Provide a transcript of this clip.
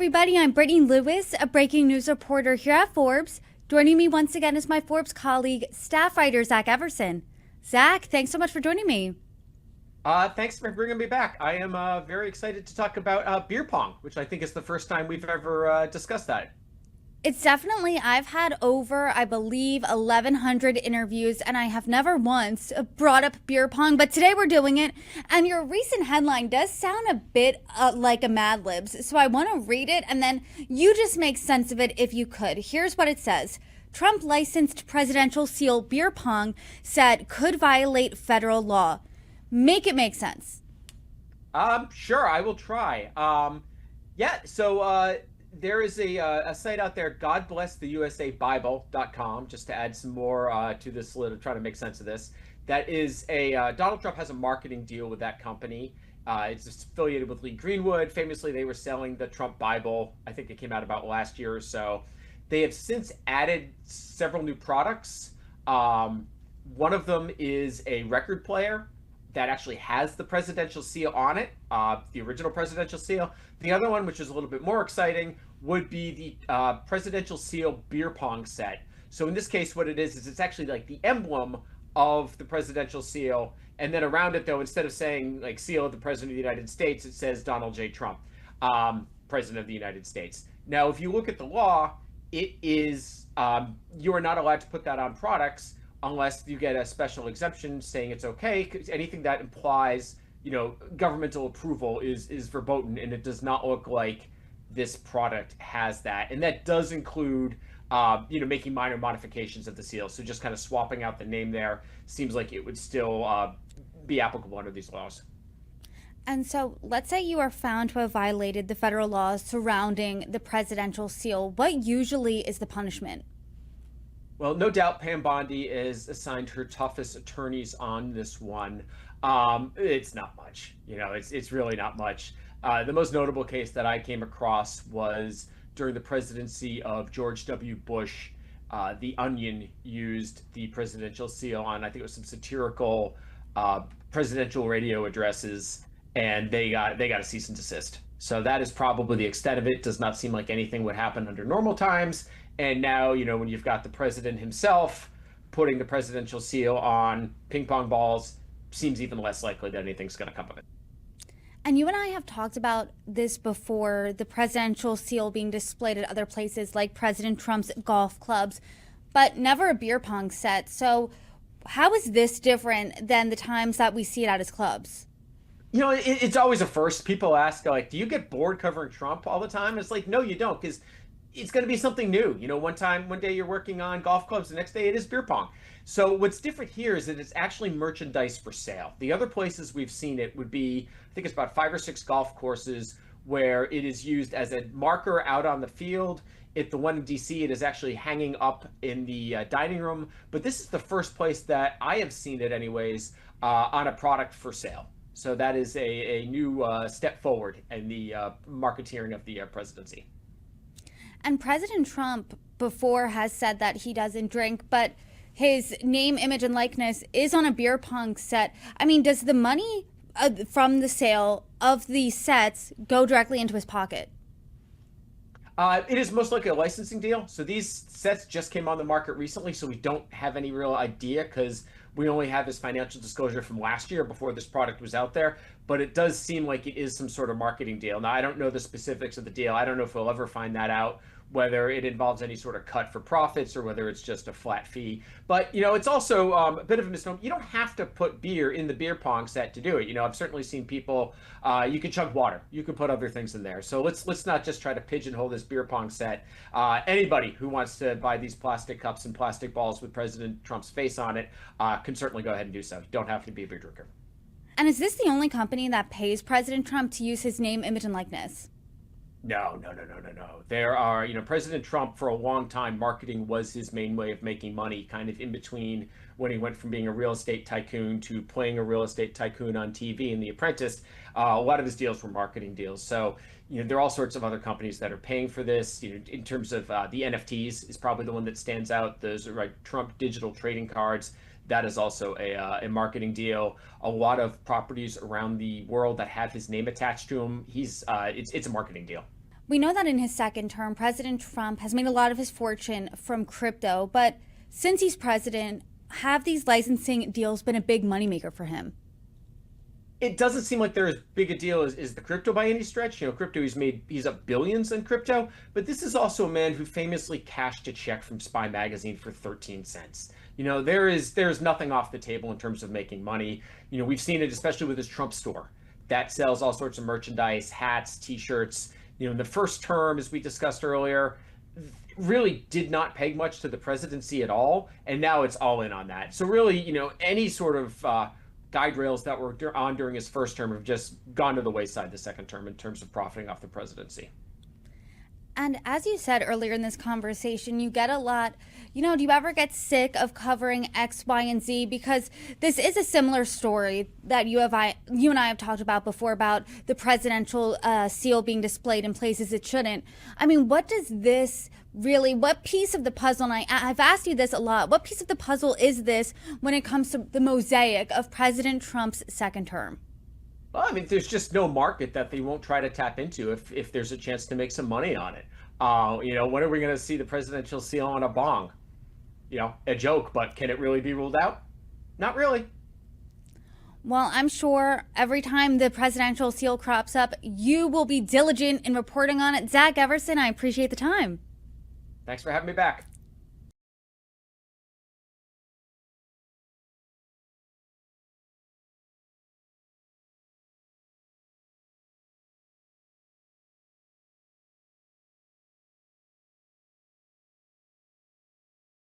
everybody. I'm Brittany Lewis, a breaking news reporter here at Forbes. Joining me once again is my Forbes colleague, staff writer Zach Everson. Zach, thanks so much for joining me. Thanks for bringing me back. I am very excited to talk about beer pong, which I think is the first time we've ever discussed that. It's definitely, I've had over, I believe, 1,100 interviews, and I have never once brought up beer pong, but today we're doing it. And your recent headline does sound a bit like a Mad Libs, so I want to read it, and then you just make sense of it if you could. Here's what it says. Trump licensed presidential seal beer pong said could violate federal law. Make it make sense. Sure, I will try. So there is a site out there, godblesstheusabible.com, just to add some more to this list of trying to make sense of this. That is Donald Trump has a marketing deal with that company. It's affiliated with Lee Greenwood. Famously, they were selling the Trump Bible. I think it came out about last year or so. They have since added several new products. One of them is a record player that actually has the presidential seal on it, the original presidential seal. The other one, which is a little bit more exciting, would be the presidential seal beer pong set. So in this case, what it is it's actually like the emblem of the presidential seal. And then around it, though, instead of saying like seal of the president of the United States, it says Donald J. Trump, president of the United States. Now, if you look at the law, it is you are not allowed to put that on products unless you get a special exemption saying it's okay. 'Cause anything that implies, governmental approval is verboten, and it does not look like this product has that. And that does include, making minor modifications of the seal. So just kind of swapping out the name there seems like it would still be applicable under these laws. And so let's say you are found to have violated the federal laws surrounding the presidential seal. What usually is the punishment? Well, no doubt Pam Bondi is assigned her toughest attorneys on this one. It's not much, it's really not much. The most notable case that I came across was during the presidency of George W. Bush. The Onion used the presidential seal on, I think it was some satirical presidential radio addresses, and they got a cease and desist. So that is probably the extent of it. Does not seem like anything would happen under normal times. And now, when you've got the president himself putting the presidential seal on ping pong balls, seems even less likely that anything's going to come of it. And you and I have talked about this before, the presidential seal being displayed at other places like President Trump's golf clubs, but never a beer pong set. So how is this different than the times that we see it at his clubs? It's always a first. People ask, like, do you get bored covering Trump all the time? It's like, no, you don't, because it's going to be something new. One day you're working on golf clubs, the next day it is beer pong. So what's different here is that it's actually merchandise for sale. The other places we've seen it would be, I think it's about 5 or 6 golf courses where it is used as a marker out on the field. At the one in DC, it is actually hanging up in the dining room. But this is the first place that I have seen it anyways, on a product for sale. So that is a new step forward in the marketeering of the presidency. And President Trump before has said that he doesn't drink, but his name, image, and likeness is on a beer pong set. I mean, does the money from the sale of these sets go directly into his pocket? It is most likely a licensing deal. So these sets just came on the market recently, so we don't have any real idea because we only have this financial disclosure from last year before this product was out there. But it does seem like it is some sort of marketing deal. Now, I don't know the specifics of the deal. I don't know if we'll ever find that out, whether it involves any sort of cut for profits or whether it's just a flat fee. But, it's also a bit of a misnomer. You don't have to put beer in the beer pong set to do it. I've certainly seen people, you can chug water. You can put other things in there. So let's not just try to pigeonhole this beer pong set. Anybody who wants to buy these plastic cups and plastic balls with President Trump's face on it can certainly go ahead and do so. You don't have to be a beer drinker. And is this the only company that pays President Trump to use his name, image, and likeness? No, no, no, no, no, no. There are, President Trump for a long time, marketing was his main way of making money, kind of in between when he went from being a real estate tycoon to playing a real estate tycoon on TV in The Apprentice. A lot of his deals were marketing deals. So, there are all sorts of other companies that are paying for this. In terms of the NFTs is probably the one that stands out. Those are right, Trump digital trading cards. That is also a marketing deal. A lot of properties around the world that have his name attached to them. It's a marketing deal. We know that in his second term, President Trump has made a lot of his fortune from crypto, but since he's president, have these licensing deals been a big moneymaker for him? It doesn't seem like they're as big a deal as the crypto by any stretch. Crypto, he's up billions in crypto, but this is also a man who famously cashed a check from Spy Magazine for 13 cents. There's nothing off the table in terms of making money. We've seen it especially with his Trump store that sells all sorts of merchandise, hats, t-shirts. In the first term, as we discussed earlier, really did not peg much to the presidency at all, and now it's all in on that. So really, any sort of guide rails that were on during his first term have just gone to the wayside the second term in terms of profiting off the presidency. And as you said earlier in this conversation, you get a lot, do you ever get sick of covering X, Y, and Z? Because this is a similar story that you and I have talked about before about the presidential seal being displayed in places it shouldn't. I mean, what piece of the puzzle, and I've asked you this a lot, what piece of the puzzle is this when it comes to the mosaic of President Trump's second term? Well, I mean, there's just no market that they won't try to tap into if there's a chance to make some money on it. When are we going to see the presidential seal on a bong? A joke, but can it really be ruled out? Not really. Well, I'm sure every time the presidential seal crops up, you will be diligent in reporting on it. Zach Everson, I appreciate the time. Thanks for having me back.